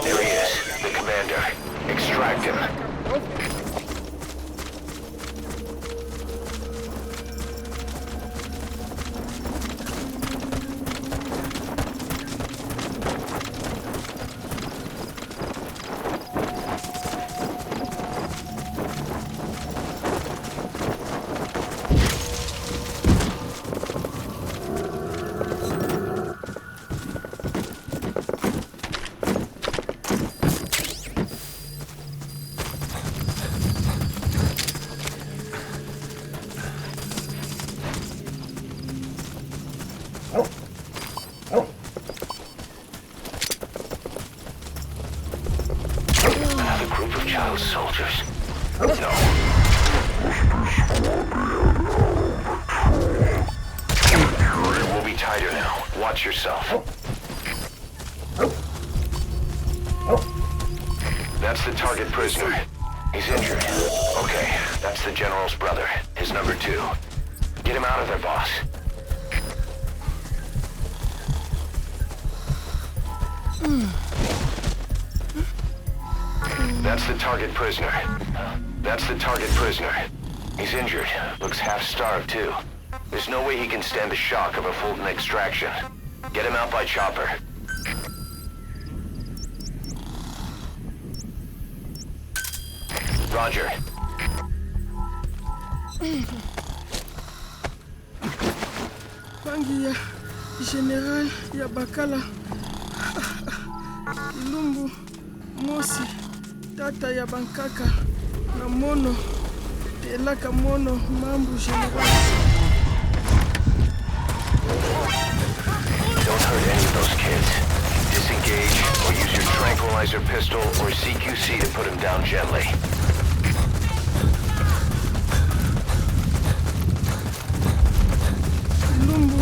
There he is, the commander. Extract him. Another group of child soldiers. No. We'll be tighter now. Watch yourself. That's the target prisoner. He's injured. Okay, that's the general's brother, his number 2. Get him out of there, boss. That's the target prisoner. That's the target prisoner. He's injured. Looks half-starved, too. There's no way he can stand the shock of a Fulton extraction. Get him out by chopper. Roger. Bangi ya General ya Bakala. Ilumbu Mosi. Tata ya Bankaka. Na Mono. Telaka Mono Mambu General. Don't hurt any of those kids. Disengage, or use your tranquilizer pistol or CQC to put him down gently. Lumbu.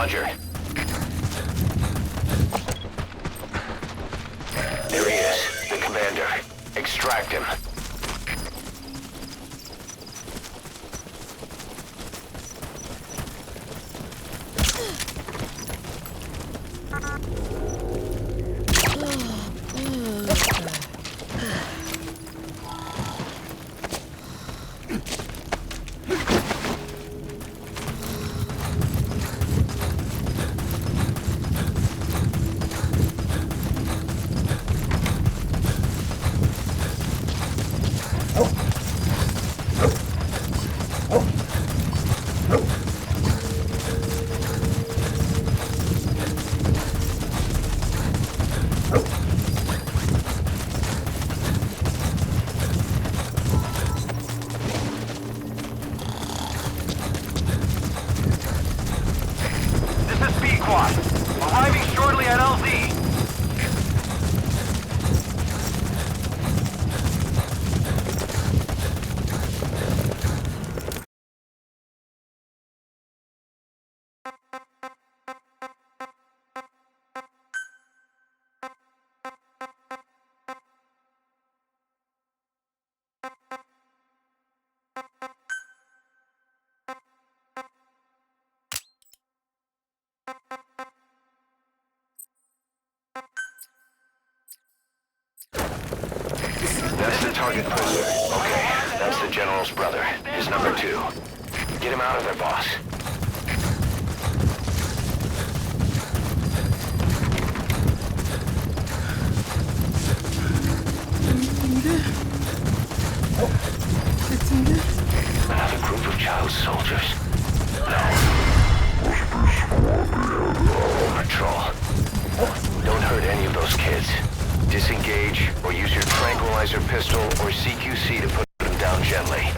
Roger. There he is, the commander. Extract him. Arriving shortly at LZ. That's the target prisoner. Okay, that's the general's brother. His number 2. Get him out of there, boss. Another group of child soldiers. No. Patrol. Don't hurt any of those kids. Disengage, or use your tranquilizer pistol or CQC to put them down gently.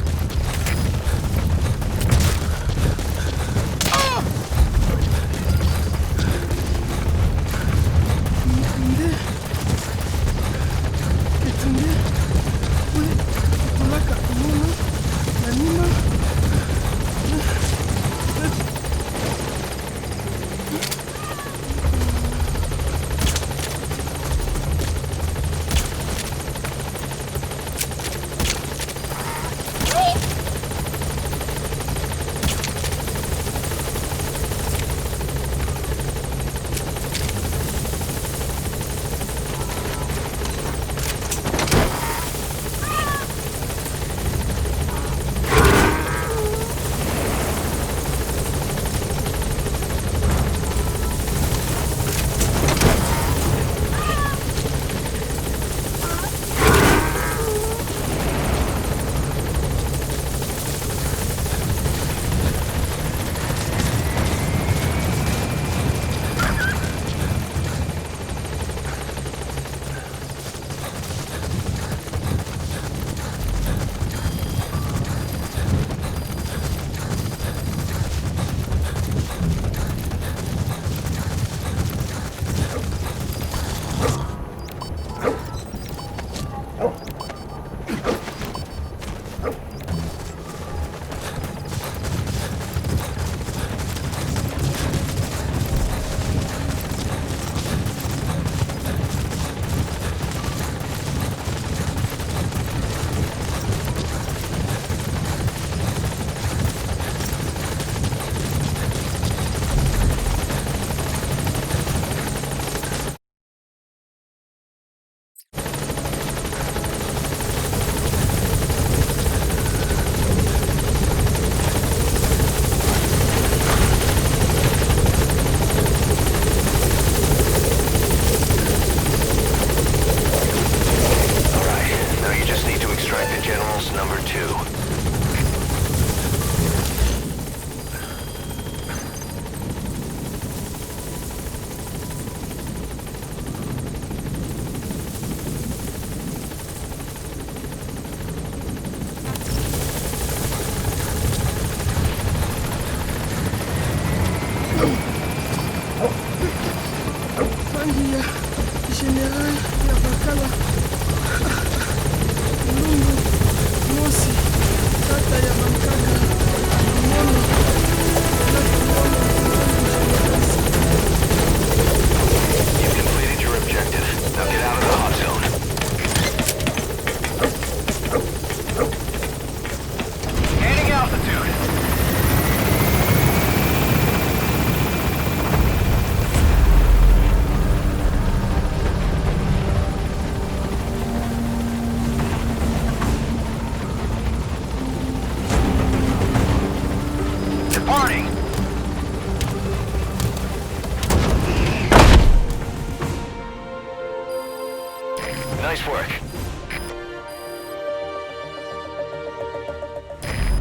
Nice work.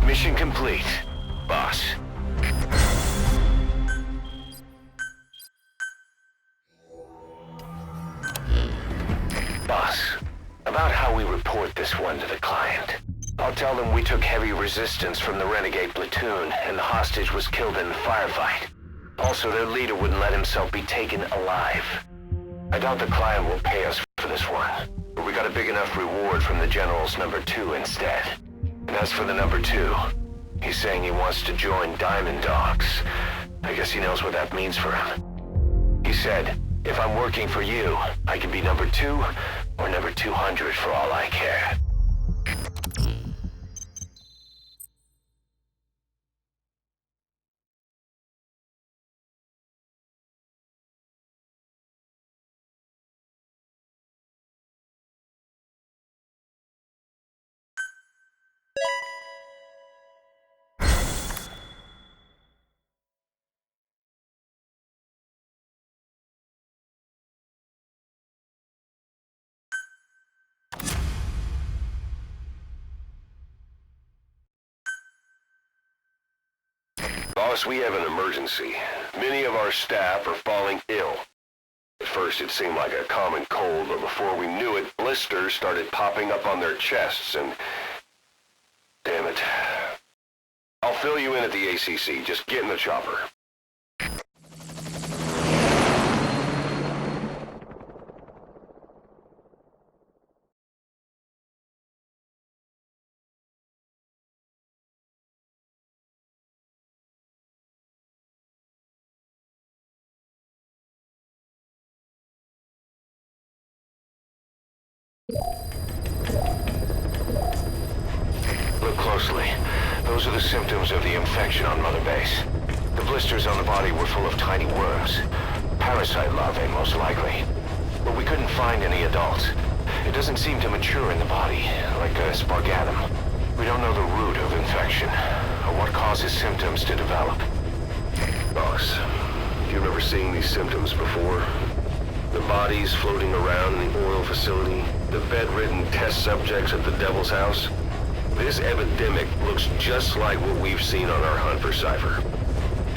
Mission complete, boss. Boss, about how we report this one to the client. I'll tell them we took heavy resistance from the renegade platoon and the hostage was killed in the firefight. Also, their leader wouldn't let himself be taken alive. I doubt the client will pay us for this one, but we got a big enough reward from the General's number 2 instead. And as for the number 2, he's saying he wants to join Diamond Dogs. I guess he knows what that means for him. He said, if I'm working for you, I can be number 2 or number 200 for all I care. Boss, we have an emergency. Many of our staff are falling ill. At first it seemed like a common cold, but before we knew it, blisters started popping up on their chests and... Damn it. I'll fill you in at the ACC. Just get in the chopper. Look closely. Those are the symptoms of the infection on Mother Base. The blisters on the body were full of tiny worms. Parasite larvae, most likely. But we couldn't find any adults. It doesn't seem to mature in the body, like a spargatum. We don't know the root of infection, or what causes symptoms to develop. Boss, do you remember seeing these symptoms before? The bodies floating around in the oil facility, the bedridden test subjects at the Devil's House. This epidemic looks just like what we've seen on our hunt for Cypher.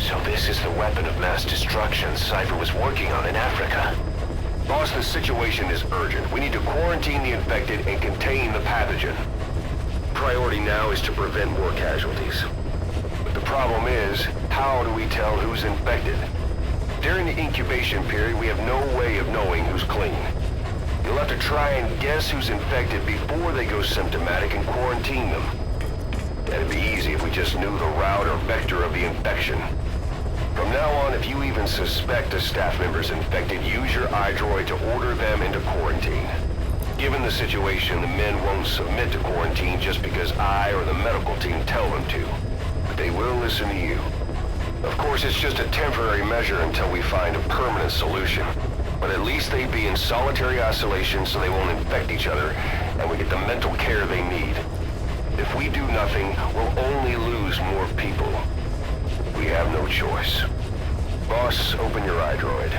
So this is the weapon of mass destruction Cypher was working on in Africa. Boss, the situation is urgent. We need to quarantine the infected and contain the pathogen. Priority now is to prevent more casualties. But the problem is, how do we tell who's infected? During the incubation period, we have no way of knowing who's clean. You'll have to try and guess who's infected before they go symptomatic and quarantine them. That'd be easy if we just knew the route or vector of the infection. From now on, if you even suspect a staff member's infected, use your iDroid to order them into quarantine. Given the situation, the men won't submit to quarantine just because I or the medical team tell them to. But they will listen to you. Of course, it's just a temporary measure until we find a permanent solution. But at least they'd be in solitary isolation so they won't infect each other, and we get the mental care they need. If we do nothing, we'll only lose more people. We have no choice. Boss, open your iDroid.